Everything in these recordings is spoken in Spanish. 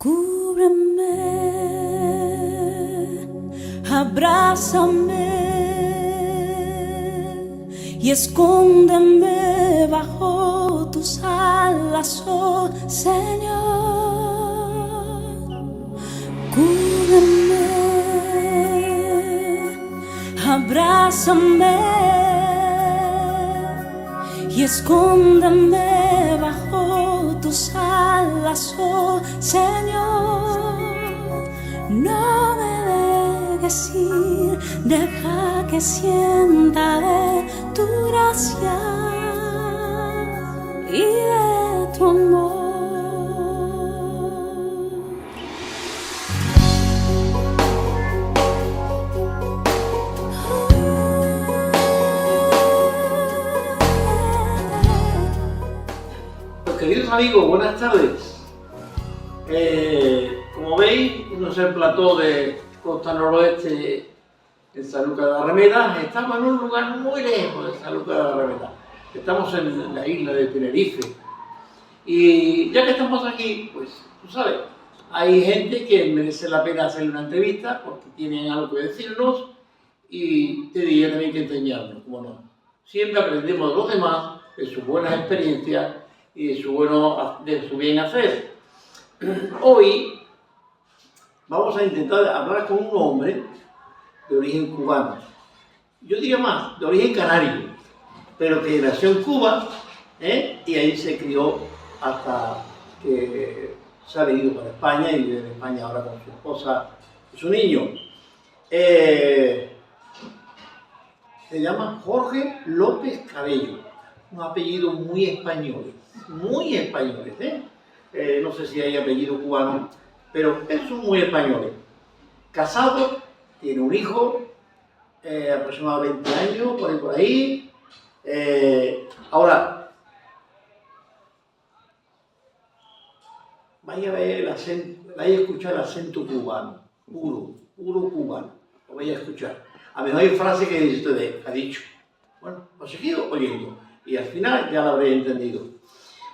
Cúbreme, abrázame y escóndeme bajo tus alas, oh Señor. Cúbreme, abrázame y escóndeme bajo tus alas, oh Señor. No me dejes ir, deja que sienta de tu gracia y de tu amor. Queridos amigos, buenas tardes. Como veis, no es el plató de Costa Noroeste en San Lucas de la Remeda. Estamos en un lugar muy lejos de San Lucas de la Remeda. Estamos en la isla de Tenerife. Y ya que estamos aquí, pues tú sabes, hay gente que merece la pena hacerle una entrevista porque tienen algo que decirnos y te diría también que enseñarnos, como no. Siempre aprendemos de los demás, de sus buenas experiencias y de su bien hacer. Hoy vamos a intentar hablar con un hombre de origen cubano. Yo diría más, de origen canario, pero que nació en Cuba y ahí se crió hasta que se ha venido para España y vive en España ahora con su esposa y su niño. Se llama Jorge López Cabello, un apellido muy español. Muy españoles, no sé si hay apellido cubano, pero son muy españoles. Casado, tiene un hijo, aproximadamente 20 años, por ahí. Ahora, vaya a ver el acento, vaya a escuchar el acento cubano, puro cubano, lo vaya a escuchar. A mí no hay frase que dice usted, ha dicho. Bueno, lo seguido oyendo y al final ya lo habré entendido.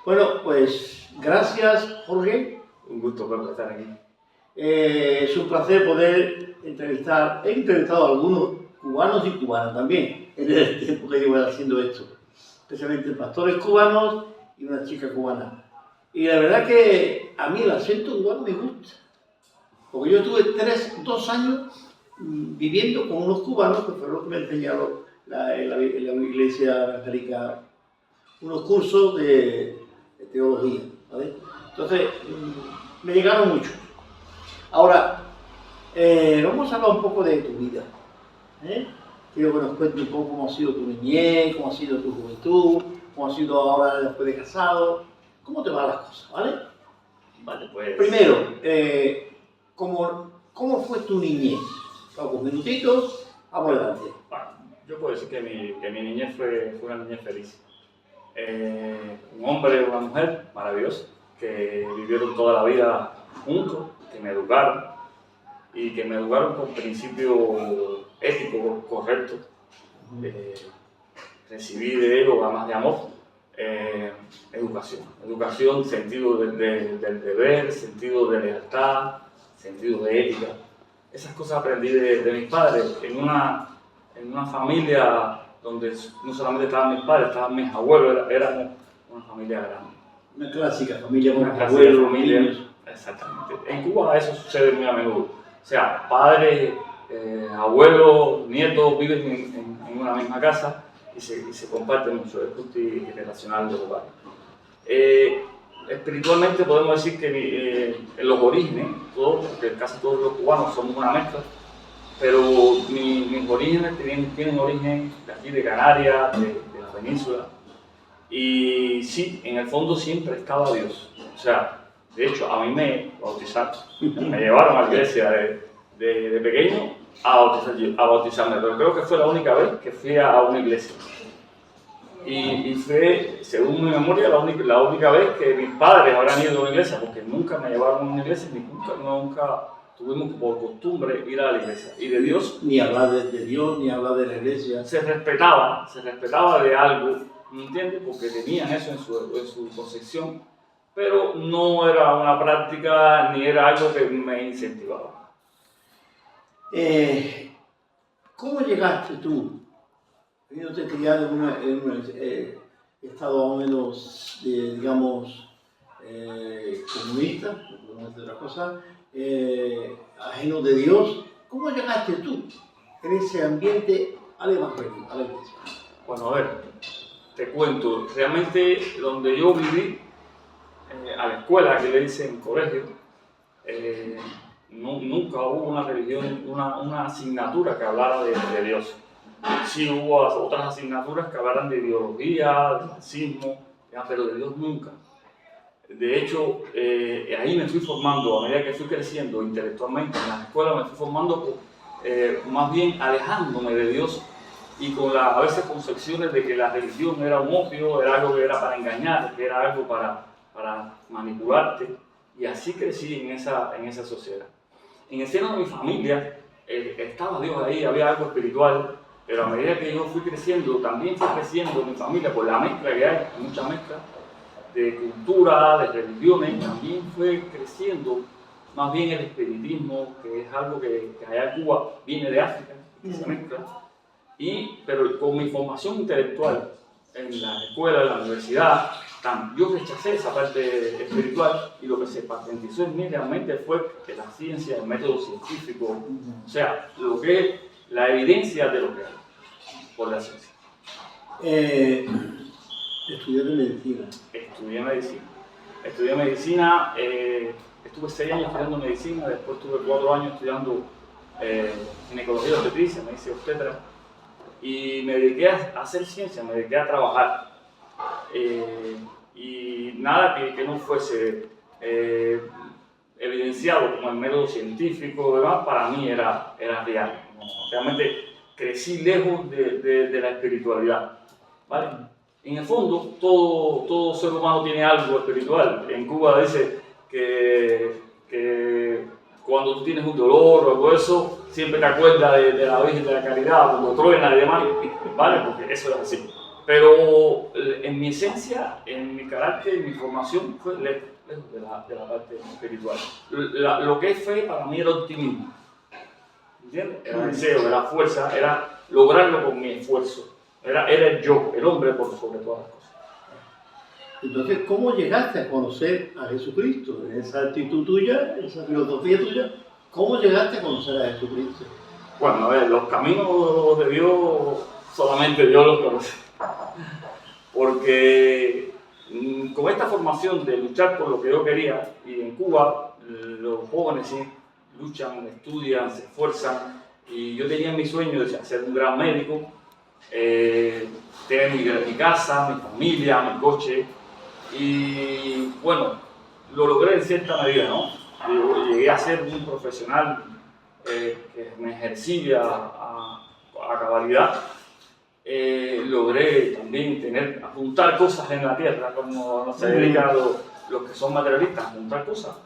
Bueno, pues gracias, Jorge. Un gusto por estar aquí. Es un placer poder entrevistar. He entrevistado a algunos cubanos y cubanas también en el tiempo que llevo haciendo esto, especialmente pastores cubanos y una chica cubana. Y la verdad que a mí el acento cubano me gusta, porque yo estuve 2 años viviendo con unos cubanos que fueron los que me enseñaron en la iglesia evangélica unos cursos de teología, ¿vale? Entonces, me llegaron mucho. Ahora, vamos a hablar un poco de tu vida. Quiero que nos cuentes un poco cómo ha sido tu niñez, cómo ha sido tu juventud, cómo ha sido ahora después de casado, cómo te van las cosas, ¿vale? Vale, pues... Primero, ¿cómo fue tu niñez? Pocos minutitos, vamos adelante. Bueno, yo puedo decir que mi niñez fue una niñez feliz. Un hombre y una mujer maravillosos que vivieron toda la vida juntos, que me educaron y que me educaron con principios éticos correctos. Recibí de ellos, además de amor, educación, sentido del deber, sentido de lealtad, sentido de ética. Esas cosas aprendí de mis padres en una familia donde no solamente estaban mis padres, estaban mis abuelos, éramos una familia grande. Una clásica familia con Una abuelos, familia, niños. exactamente. En Cuba eso sucede muy a menudo. O sea, padres, abuelos, nietos viven en una misma casa y se comparten mucho, es multigeneracional del hogar. Espiritualmente podemos decir que en los orígenes, porque casi todos los cubanos somos una mezcla, pero mis orígenes tienen origen de aquí, de Canarias, de la península. Y sí, en el fondo siempre estaba Dios. O sea, de hecho, a mí me bautizaron, me llevaron a la iglesia de pequeño a bautizarme, pero creo que fue la única vez que fui a una iglesia. Y fue, según mi memoria, la única vez que mis padres habrán ido a una iglesia, porque nunca me llevaron a una iglesia, nunca tuvimos por costumbre ir a la iglesia. Y de Dios... Ni hablar de Dios, ni hablar de la iglesia. Se respetaba de algo, ¿me entiendes? Porque tenían eso en su concepción, pero no era una práctica ni era algo que me incentivaba. ¿Cómo llegaste tú, habiéndote criado en un estado más o menos, digamos, comunista, no podemos decir otra cosa, ajeno de Dios? ¿Cómo llegaste tú en ese ambiente al evangelio, a la iglesia? Bueno, a ver, te cuento, realmente donde yo viví, a la escuela, que le dicen colegio, nunca hubo una religión, una asignatura que hablara de Dios. Sí hubo otras asignaturas que hablaran de ideología, de marxismo, pero de Dios nunca. De hecho, ahí me fui formando, a medida que fui creciendo intelectualmente en la escuela, me fui formando más bien alejándome de Dios y con a veces concepciones de que la religión era un opio, era algo que era para engañar, que era algo para manipularte, y así crecí en esa sociedad. En el seno de mi familia estaba Dios ahí, había algo espiritual, pero a medida que yo fui creciendo, también fui creciendo en mi familia por la mezcla que hay, mucha mezcla de cultura, de religiones, también fue creciendo más bien el espiritismo, que es algo que allá en Cuba viene de África, que se mezcla, pero con mi formación intelectual en la escuela, en la universidad, yo rechacé esa parte espiritual y lo que se patentizó en mí realmente fue la ciencia, el método científico, o sea, lo que es la evidencia de lo que hay por la ciencia. Estudiaste medicina. Estudié medicina, estuve 6 años estudiando medicina, después estuve 4 años estudiando ginecología y obstetricia, me hice obstetra, y me dediqué a hacer ciencia, me dediqué a trabajar. Y nada que no fuese evidenciado como el método científico, demás, para mí era real. Realmente crecí lejos de la espiritualidad, ¿vale? En el fondo, todo ser humano tiene algo espiritual. En Cuba dice que cuando tú tienes un dolor o algo de eso, siempre te acuerdas de la Virgen de la Caridad, cuando truena y demás, ¿vale? Porque eso es así. Pero en mi esencia, en mi carácter, en mi formación, fue lejos de la parte espiritual. Lo que es fe para mí era optimismo. ¿Entiendes? Era deseo, era fuerza, era lograrlo con mi esfuerzo. Era el yo, el hombre por sobre todas las cosas. Entonces, ¿cómo llegaste a conocer a Jesucristo? En esa actitud tuya, esa filosofía tuya, ¿cómo llegaste a conocer a Jesucristo? Bueno, a ver, los caminos de Dios solamente Dios los conoce. Porque con esta formación de luchar por lo que yo quería, y en Cuba los jóvenes sí luchan, estudian, se esfuerzan, y yo tenía mi sueño de ser un gran médico, tener mi casa, mi familia, mi coche, y bueno, lo logré en cierta medida, ¿no? Yo llegué a ser un profesional que me ejercía a cabalidad. Logré también juntar cosas en la tierra, como se dedican los que son materialistas, a juntar cosas.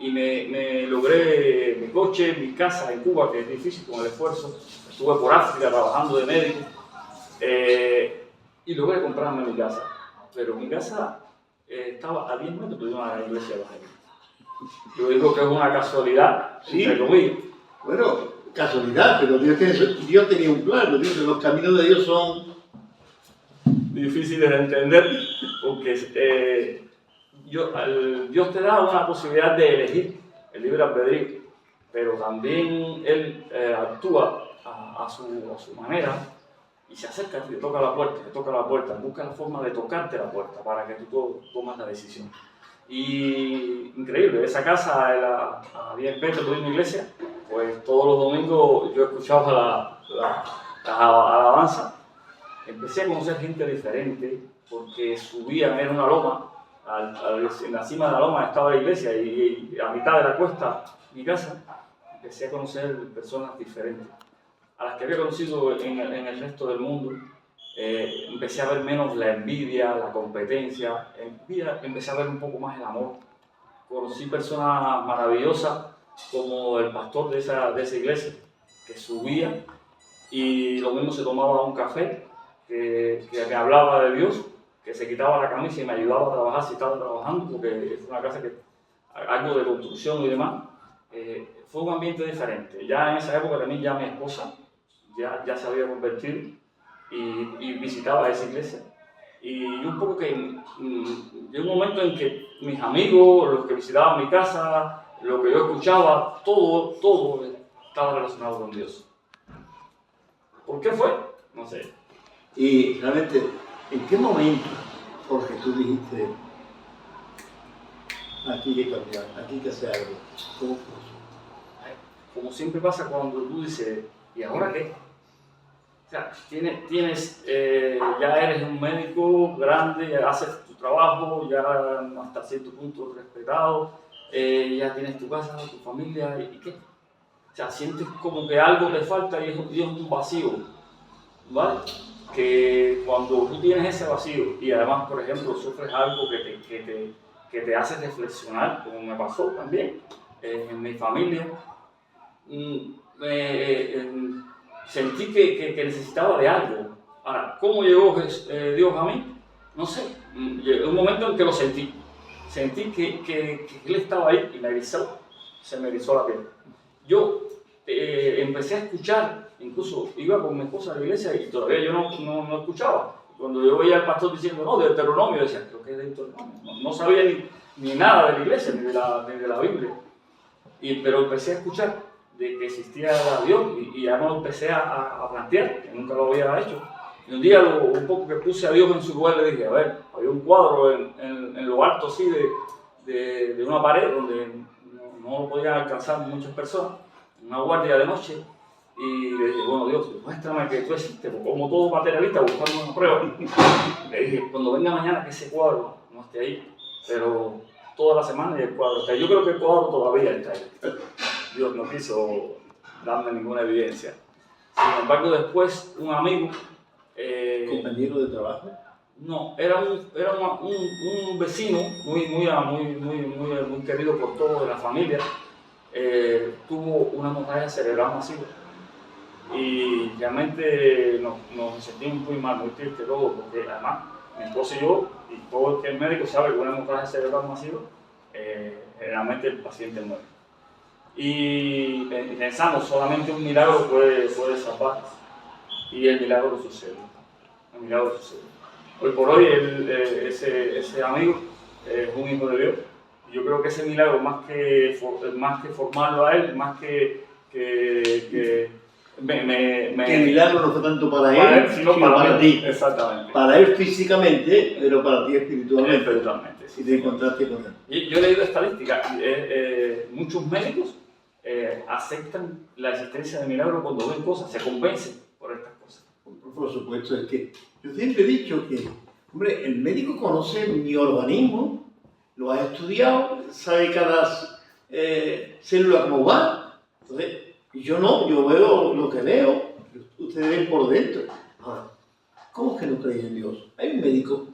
Y me logré mi coche, mi casa en Cuba, que es difícil con el esfuerzo. Estuve por África trabajando de médico y logré comprarme mi casa. Pero mi casa estaba a 10 metros de una iglesia evangélica. Yo digo que es una casualidad, entre comillas. Bueno, casualidad, pero Dios tenía un plan. Los caminos de Dios son difíciles de entender, porque Dios te da una posibilidad de elegir el libre albedrío, pero también Él actúa a su manera y se acerca, te toca la puerta, busca la forma de tocarte la puerta para que tú tomes la decisión. Y increíble, esa casa a 10 metros de una iglesia, pues todos los domingos yo escuchaba la alabanza. Empecé a conocer gente diferente porque subían, era una loma, en la cima de la loma estaba la iglesia y a mitad de la cuesta mi casa. Empecé a conocer personas diferentes, a las que había conocido en el resto del mundo. Empecé a ver menos la envidia, la competencia, empecé a ver un poco más el amor. Conocí personas maravillosas como el pastor de esa iglesia, que subía y lo mismo se tomaba un café, que hablaba de Dios, que se quitaba la camisa y me ayudaba a trabajar si estaba trabajando, porque es una casa que algo de construcción y demás. Fue un ambiente diferente. Ya en esa época también ya mi esposa ya se había convertido y visitaba esa iglesia. Y un poco que llegó un momento en que mis amigos, los que visitaban mi casa, lo que yo escuchaba, todo estaba relacionado con Dios. ¿Por qué fue? No sé. Y realmente, ¿en qué momento, Jorge, tú dijiste, aquí hay que cambiar, aquí hay que hacer algo? ¿Cómo fue eso? Como siempre pasa cuando tú dices, ¿y ahora qué? O sea, ya eres un médico grande, ya haces tu trabajo, ya hasta cierto punto respetado, ya tienes tu casa, tu familia, ¿y qué? O sea, sientes como que algo te falta y es un vacío, ¿vale? Que cuando tú tienes ese vacío y además, por ejemplo, sufres algo que te hace reflexionar, como me pasó también en mi familia, sentí que necesitaba de algo. Ahora, ¿cómo llegó Dios a mí? No sé. Llegó un momento en que lo sentí. Sentí que Él estaba ahí y se me erizó la piel. Yo empecé a escuchar, incluso iba con mi esposa a la iglesia y todavía yo no escuchaba. Cuando yo veía al pastor diciendo, no, de Deuteronomio, yo decía, creo que es de Deuteronomio. No sabía ni nada de la iglesia, ni de la Biblia. Pero empecé a escuchar de que existía Dios y ya me lo empecé a plantear, que nunca lo había hecho. Y un día un poco que puse a Dios en su lugar le dije, a ver, había un cuadro en lo alto así de una pared donde no lo podían alcanzar muchas personas, una guardia de noche, y le dije, bueno Dios, muéstrame que tú existes, como todo materialista buscando una prueba. Le dije, cuando venga mañana que ese cuadro no esté ahí, pero toda la semana y el cuadro está ahí. Yo creo que el cuadro todavía está ahí. Dios no quiso darme ninguna evidencia. Sin embargo, después un amigo... ¿Compañero de trabajo? No, era un vecino muy querido por todos de la familia. Tuvo una hemorragia cerebral masiva y realmente nos sentimos muy mal, muy tristes todos, porque además mi esposo y yo, y todo el que es médico sabe que una hemorragia cerebral masiva, generalmente el paciente muere. Y pensamos, solamente un milagro puede salvar, y el milagro sucedió. Hoy por hoy ese amigo es un hijo de Dios. Yo creo que ese milagro, más que formarlo a él, más que Que el milagro no fue tanto para él, sino para ti. Exactamente. Para él físicamente, pero para ti espiritualmente. Espiritualmente, sí. Y te encontraste con él. Y yo he leído estadísticas. Muchos médicos aceptan la existencia de milagros cuando ven cosas, se convencen por estas cosas. Por supuesto, es que yo siempre he dicho que, hombre, el médico conoce mi organismo, lo ha estudiado, sabe cada célula cómo va. Entonces, yo no, yo veo lo que veo, ustedes ven por dentro. Ahora, ¿cómo es que no creen en Dios? Hay un médico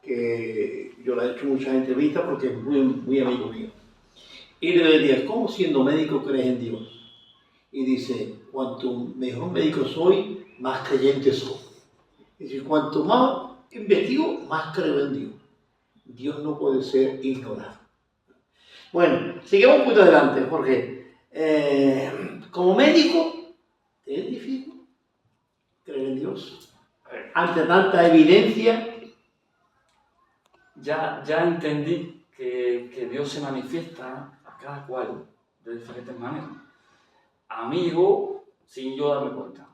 que yo le he hecho muchas entrevistas porque es muy amigo mío. Y le decía, ¿cómo siendo médico crees en Dios? Y dice, cuanto mejor médico soy, más creyente soy. Es decir, cuanto más investigo, más creo en Dios. Dios no puede ser ignorado. Bueno, sigamos un poquito adelante, Jorge. Como médico, ¿te es difícil creer en Dios? Ante tanta evidencia. Ya entendí que Dios se manifiesta a cada cual de diferentes maneras. A mí llegó sin yo darme cuenta.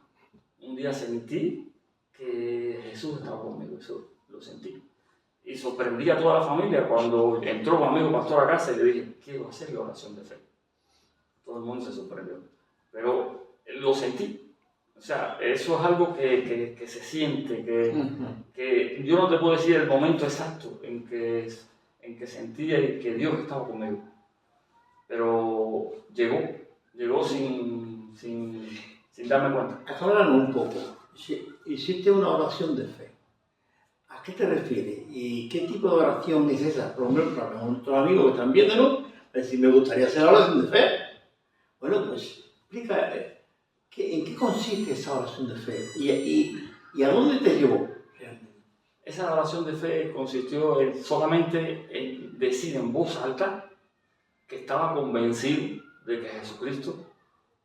Un día sentí que Jesús estaba conmigo, eso lo sentí. Y sorprendí a toda la familia cuando entró mi amigo pastor a casa y le dije, quiero hacer la oración de fe. Todo el mundo se sorprendió, pero lo sentí. O sea, eso es algo que se siente, que yo no te puedo decir el momento exacto en que sentía y que Dios estaba conmigo. Pero llegó sin darme cuenta. Acláranos un poco. Hiciste una oración de fe. ¿A qué te refieres? ¿Y qué tipo de oración es esa? Por ejemplo, para nuestros amigos que están viéndonos, decir, me gustaría hacer la oración de fe. Bueno, pues explica en qué consiste esa oración de fe y a dónde te llevó realmente. esa oración de fe consistió solamente en decir en voz alta que estaba convencido de que Jesucristo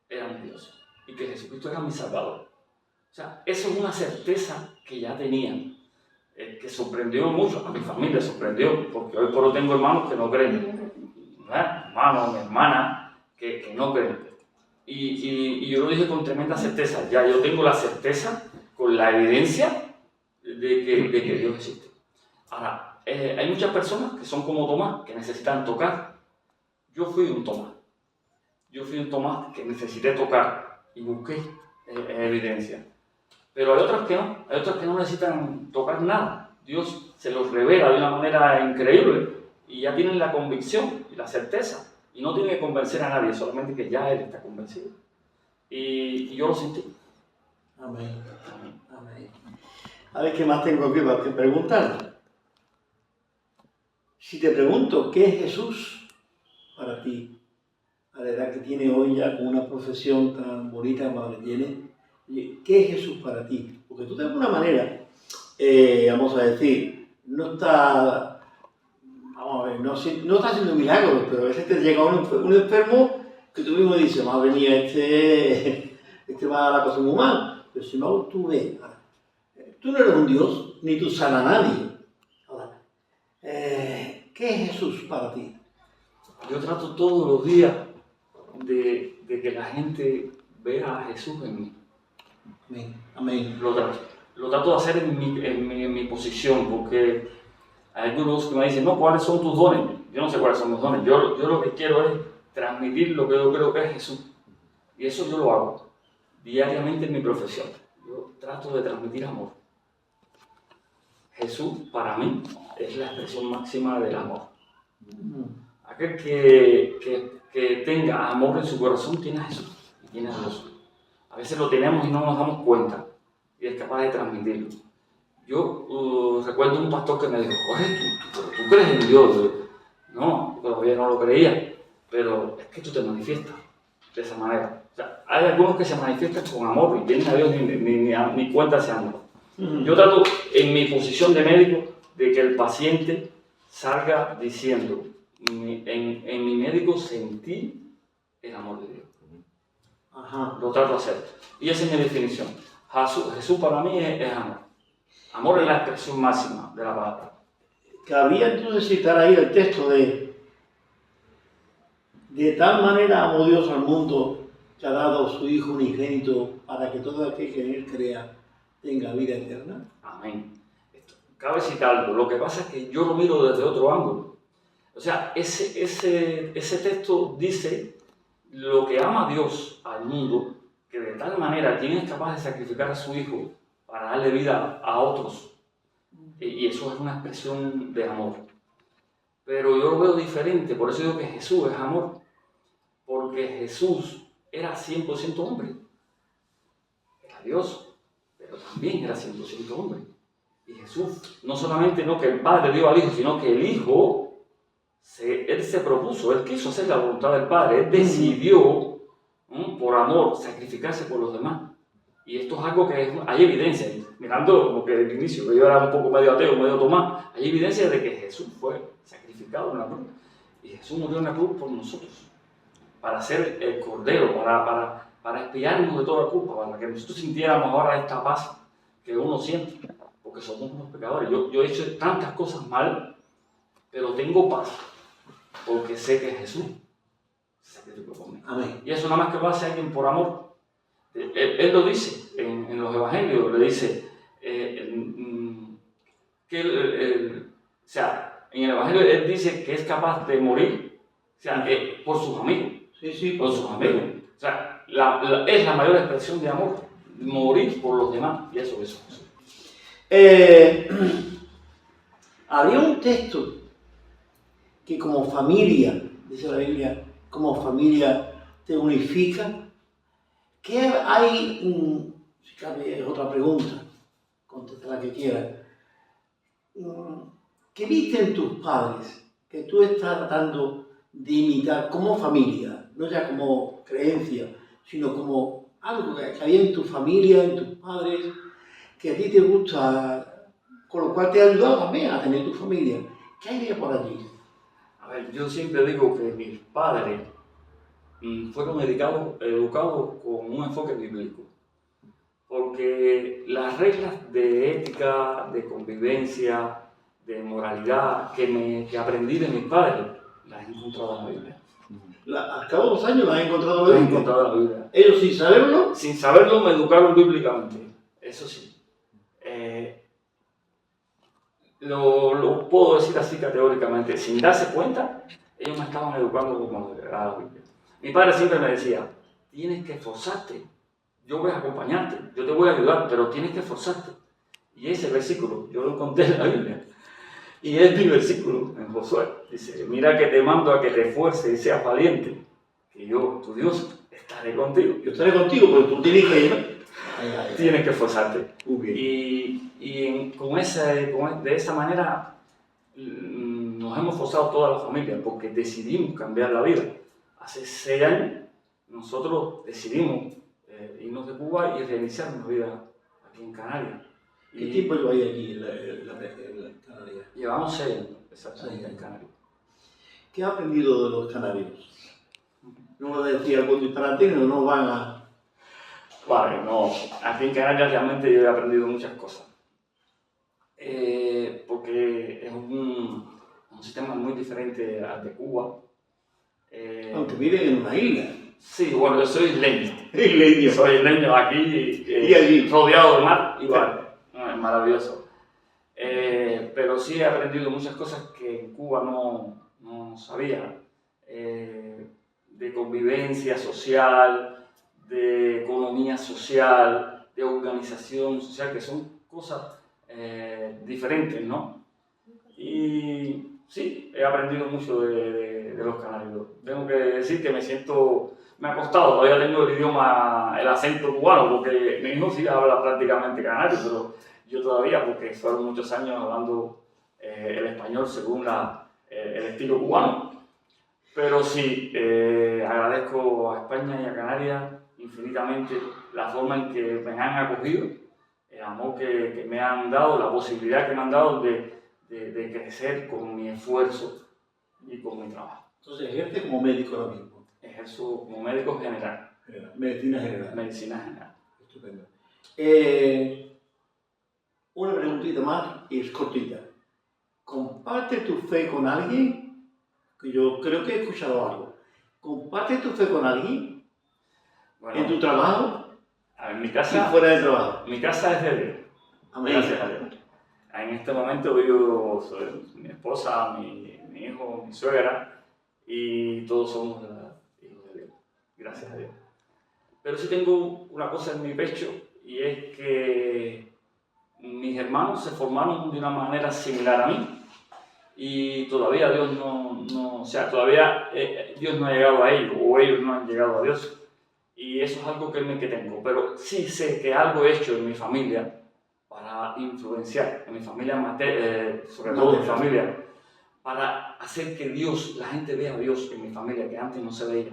era mi Dios y que Jesucristo era mi Salvador. O sea, eso es una certeza que ya tenían, que sorprendió mucho, a mi familia sorprendió, porque hoy por hoy tengo hermanos que no creen, hermanos, mi hermana, que no creen. Y yo lo dije con tremenda certeza, ya yo tengo la certeza con la evidencia de que Dios existe. Ahora, hay muchas personas que son como Tomás, que necesitan tocar. Yo fui un Tomás. Yo fui un Tomás que necesité tocar y busqué evidencia. Pero hay otras que no necesitan tocar nada. Dios se los revela de una manera increíble y ya tienen la convicción y la certeza. Y no tienen que convencer a nadie, solamente que ya Él está convencido. Y yo lo sentí. Amén. Amén. A ver, ¿qué más tengo que preguntar? Si te pregunto, ¿qué es Jesús para ti? A la edad que tiene hoy ya, con una profesión tan bonita como la que tiene, ¿qué es Jesús para ti? Porque tú de alguna manera, vamos a decir, no está, vamos a ver, no está haciendo milagros, pero a veces te llega un enfermo que tú mismo dices, madre mía, este va a la cosa muy mal. Pero si no, tú ves, tú no eres un Dios, ni tú sanas a nadie. Ahora, ¿qué es Jesús para ti? Yo trato todos los días de que la gente vea a Jesús en mí. Amén. Amén. Lo trato de hacer en mi posición, porque hay algunos que me dicen, no, ¿cuáles son tus dones? Yo no sé cuáles son mis dones. Yo lo que quiero es transmitir lo que yo creo que es Jesús. Y eso yo lo hago diariamente en mi profesión. Yo trato de transmitir amor. Jesús, para mí, es la expresión máxima del amor. Aquel que tenga amor en su corazón tiene a Jesús y tiene a Dios. A veces lo tenemos y no nos damos cuenta y es capaz de transmitirlo. Yo recuerdo un pastor que me dijo, Jorge, ¿tú crees en Dios? No, todavía no lo creía, pero es que tú te manifiestas de esa manera. O sea, hay algunos que se manifiestan con amor y tienen a Dios ni cuenta se han dado. Yo trato en mi posición de médico de que el paciente salga diciendo, en mi médico sentí el amor de Dios. Ajá. Lo trato de hacer. Y esa es mi definición. Jesús para mí es amor. Amor es la expresión máxima de la palabra. Cabría entonces citar ahí el texto de tal manera amó Dios al mundo que ha dado su Hijo unigénito para que todo aquel que en Él crea tenga vida eterna. Amén. Cabe citarlo. Lo que pasa es que yo lo miro desde otro ángulo. O sea, ese texto dice lo que ama Dios al mundo, que de tal manera quién es capaz de sacrificar a su Hijo para darle vida a otros. Y eso es una expresión de amor. Pero yo lo veo diferente, por eso digo que Jesús es amor. Porque Jesús era 100% hombre. Era Dios, pero también era 100% hombre. Y Jesús, no solamente no que el Padre dio al Hijo, sino que el Hijo, Él se propuso, Él quiso hacer la voluntad del Padre, Él decidió, por amor, sacrificarse por los demás. Y esto es algo que hay evidencia, mirando como que desde el inicio, que yo era un poco medio ateo, medio Tomás, hay evidencia de que Jesús fue sacrificado en la cruz. Y Jesús murió en la cruz por nosotros, para ser el Cordero, para expiarnos de toda culpa, para que nosotros sintiéramos ahora esta paz que uno siente, porque somos unos pecadores. Yo he hecho tantas cosas mal, pero tengo paz, porque sé que Jesús se sacrificó por mí. Amén. Y eso nada más que lo hace alguien por amor. Él lo dice en los evangelios, le dice o sea, en el evangelio él dice que es capaz de morir, o sea, por sus amigos. Sí, Por sus amigos. O sea, es la mayor expresión de amor, morir por los demás, y eso es eso. Había un texto que como familia, dice la Biblia, como familia te unifica. ¿Qué hay? Si cabe otra pregunta, contesta la que quieras. ¿Qué viste en tus padres que tú estás tratando de imitar como familia? No ya como creencia, sino como algo que había en tu familia, en tus padres, que a ti te gusta con lo cual te ha ayudado también a tener tu familia. ¿Qué hay de por allí? A ver, yo siempre digo que mis padres fueron educados con un enfoque bíblico, porque las reglas de ética, de convivencia, de moralidad que aprendí de mis padres, las he encontrado en la Biblia. Al cabo de los años las he encontrado Las he en la Biblia. encontrado en la Biblia. Ellos sin saberlo. Sin saberlo me educaron bíblicamente, eso sí. Lo puedo decir así categóricamente, sin darse cuenta, ellos me estaban educando como la Biblia. Mi padre siempre me decía, tienes que esforzarte, yo voy a acompañarte, yo te voy a ayudar, pero tienes que esforzarte. Y ese versículo, yo lo encontré en la Biblia, y es mi versículo en Josué. Dice, mira que te mando a que te esfuerces y seas valiente, que yo, tu Dios, estaré contigo. Yo estaré contigo, pero tú tienes que ir. Tienes que esforzarte. Bien. De esa manera nos hemos esforzado toda la familia porque decidimos cambiar la vida. Hace 6 años nosotros decidimos irnos de Cuba y reiniciar nuestra vida aquí en Canarias. ¿Qué tiempo lleváis aquí en Canarias? Llevamos 6 años exactamente en Canarias. ¿Qué has aprendido de los canarios? No me decía algo disparate, no van a... Vale, no. Aquí en Canarias realmente yo he aprendido muchas cosas. Porque es un sistema muy diferente al de Cuba. Aunque viven en una isla. Sí, bueno, yo soy isleño. Isleño. Soy isleño aquí, y allí. rodeado del mar, igual. Es maravilloso. Pero sí he aprendido muchas cosas que en Cuba no sabía. De convivencia social, de economía social, de organización social, que son cosas diferentes, ¿no? Y sí, he aprendido mucho de los canarios. Tengo que decir que me ha costado, todavía tengo el acento cubano, porque mi hijo sí habla prácticamente canario, pero yo todavía, porque fueron muchos años hablando el español según el estilo cubano. Pero sí, agradezco a España y a Canarias infinitamente la forma en que me han acogido, el amor que me han dado, la posibilidad que me han dado de crecer con mi esfuerzo y con mi trabajo. Entonces, ejerce como médico ahora mismo. Ejerzo como médico general. Medicina general. Medicina general. Estupendo. Una preguntita más y es cortita. ¿Comparte tu fe con alguien? Que yo creo que he escuchado algo. ¿Comparte tu fe con alguien? Bueno, ¿En tu trabajo? En mi ¿Y casa, fuera de trabajo? mi casa es de Dios. Amén. Gracias a Dios. En este momento vivo mi esposa, mi hijo, mi suegra, y todos somos hijos de Dios. Gracias a Dios. Pero sí tengo una cosa en mi pecho, y es que mis hermanos se formaron de una manera similar a mí, y todavía Dios todavía Dios no ha llegado a ellos, o ellos no han llegado a Dios. Y eso es algo que tengo, pero sí sé que algo he hecho en mi familia para influenciar, en mi familia sobre todo en mi familia, para hacer que la gente vea a Dios en mi familia, que antes no se veía,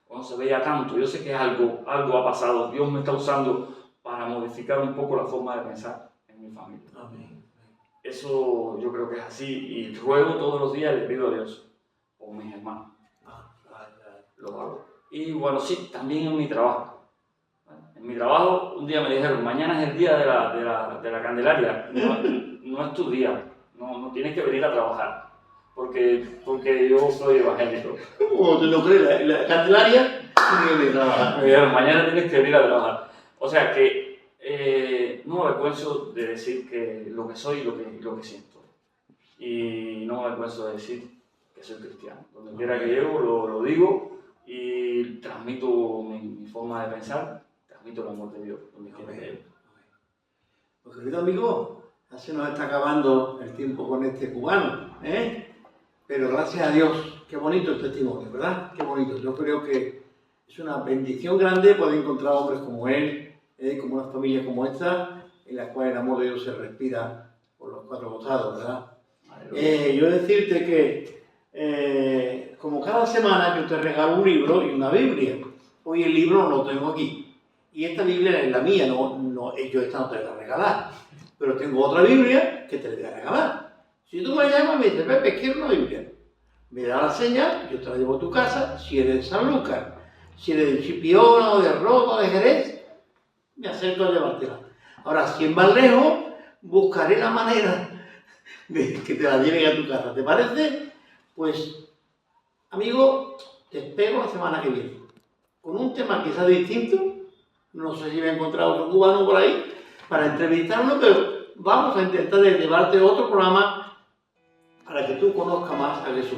o no se veía tanto. Yo sé que algo ha pasado, Dios me está usando para modificar un poco la forma de pensar en mi familia. Amén. Eso yo creo que es así, y ruego todos los días, le pido a Dios por mis hermanos. Lo hago. Y bueno, sí, también en mi trabajo. En mi trabajo, un día me dijeron, mañana es el día de la Candelaria, no es tu día, no tienes que venir a trabajar, porque yo soy evangélico. ¿Cómo tú no crees? La Candelaria tiene que trabajar. Me dijeron, mañana tienes que venir a trabajar. O sea que no me avergüenzo de decir que lo que soy y lo que siento. Y no me avergüenzo de decir que soy cristiano. Donde quiera que llego, lo digo. Y transmito mi forma de pensar, transmito el amor de Dios donde quiera que llegue. Pues querido amigo, ya se nos está acabando el tiempo con este cubano, pero gracias a Dios, qué bonito el testimonio, ¿verdad? Qué bonito. Yo creo que es una bendición grande poder encontrar hombres como él, como una familia como esta, en la cual el amor de Dios se respira por los 4 costados, ¿verdad? Yo decirte que como cada semana yo te regalo un libro y una Biblia. Hoy el libro no lo tengo aquí. Y esta Biblia es la mía, yo esta no te la voy a regalar. pero tengo otra Biblia que te la voy a regalar. Si tú me llamas y me dices, Pepe, quiero una Biblia, me da la señal, yo te la llevo a tu casa. Si eres de San Lucas, si eres de Chipiona o de Rota o de Jerez, me acerco a llevártela. Ahora, si es más lejos, buscaré la manera de que te la lleven a tu casa. ¿Te parece? Pues, amigo, te espero la semana que viene. Con un tema quizás distinto, no sé si me he encontrado otro cubano por ahí, para entrevistarlo, pero vamos a intentar llevarte otro programa para que tú conozcas más a Jesús.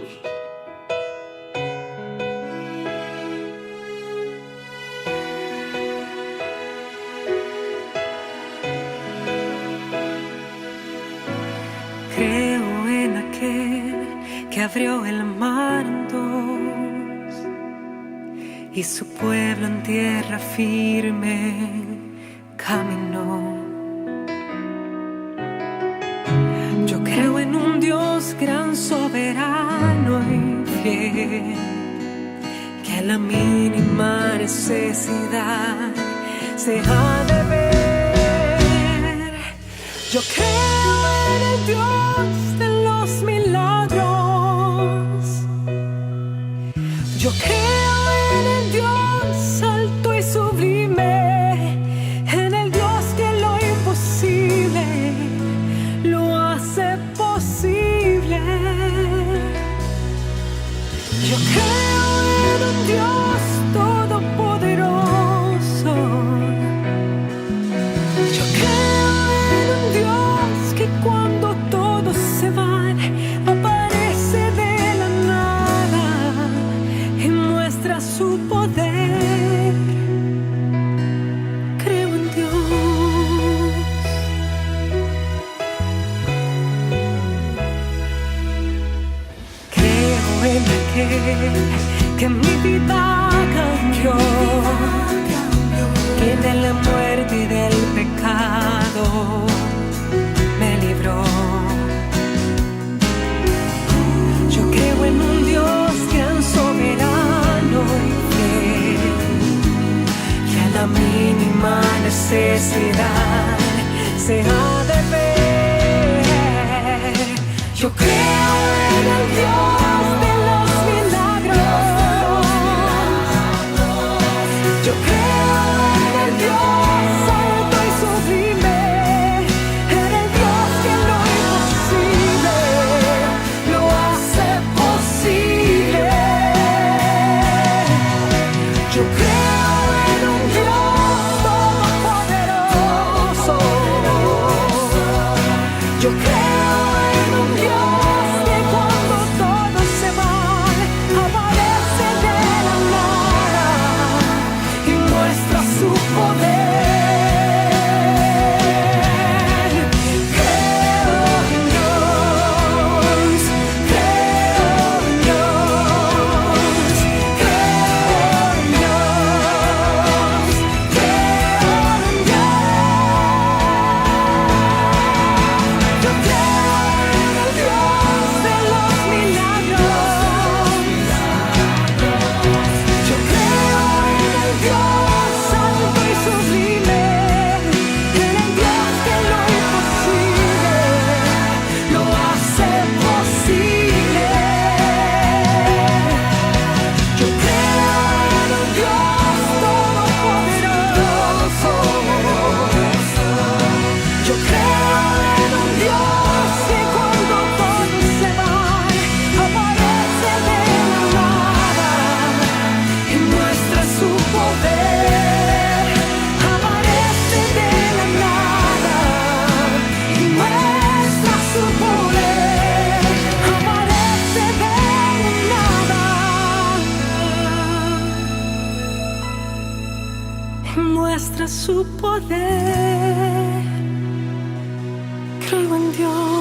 Creo en aquel que abrió el mar en dos y su pueblo en tierra firme caminó. Yo creo en un Dios gran, soberano y fiel, que a la mínima necesidad se ha de ver. Yo creo en el Dios de los milagros. Yo creo en el Dios alto y sublime, en el Dios que lo imposible lo hace posible. Yo creo en un Dios todopoderoso. Yo creo en un Dios que cuando todos se van aparece de la nada y muestra su poder. Creo en Dios. Creo en aquel que mi vida cambió, que de la muerte y del pecado me libró. Yo creo en un Dios gran, soberano y fiel, que a la mínima necesidad se ha de ver. Yo creo en el Dios de los milagros. Yo creo en el Dios alto y sublime, en el Dios que lo imposible lo hace posible. Yo creo en un Dios todopoderoso. Yo creo en un Dios que cuando todos se van aparece de la nada y muestra su poder. Creo en Dios, creo en Dios, creo en Dios, creo en Dios. Yo creo en el Dios de los milagros. Yo creo en el Dios alto y sublime, en el Dios que lo imposible lo hace posible. Yo creo en un Dios todopoderoso. Yo creo en un Dios que cuando todos se van aparece de la nada y muestra su poder. Aparece de la nada y muestra su poder. Aparece de la nada y muestra su poder. Creo en Dios.